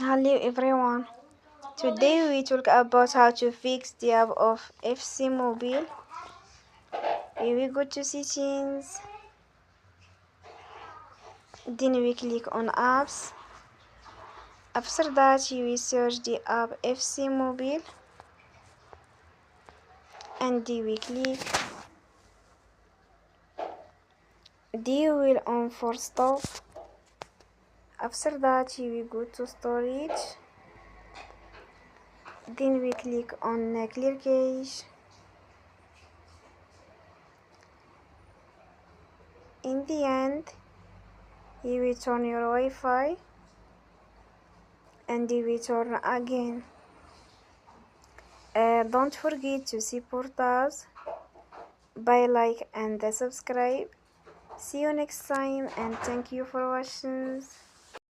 Hello everyone. Today we talk about how to fix the app of FC Mobile. Here we go to settings. Then we click on apps. After that we search the app FC Mobile and we click. We will on for stop. After that we go to storage. Then we click on clear cache. In the end, you will turn your Wi-Fi and you will turn again. Don't forget to support us by like and subscribe. See you next time and thank you for watching.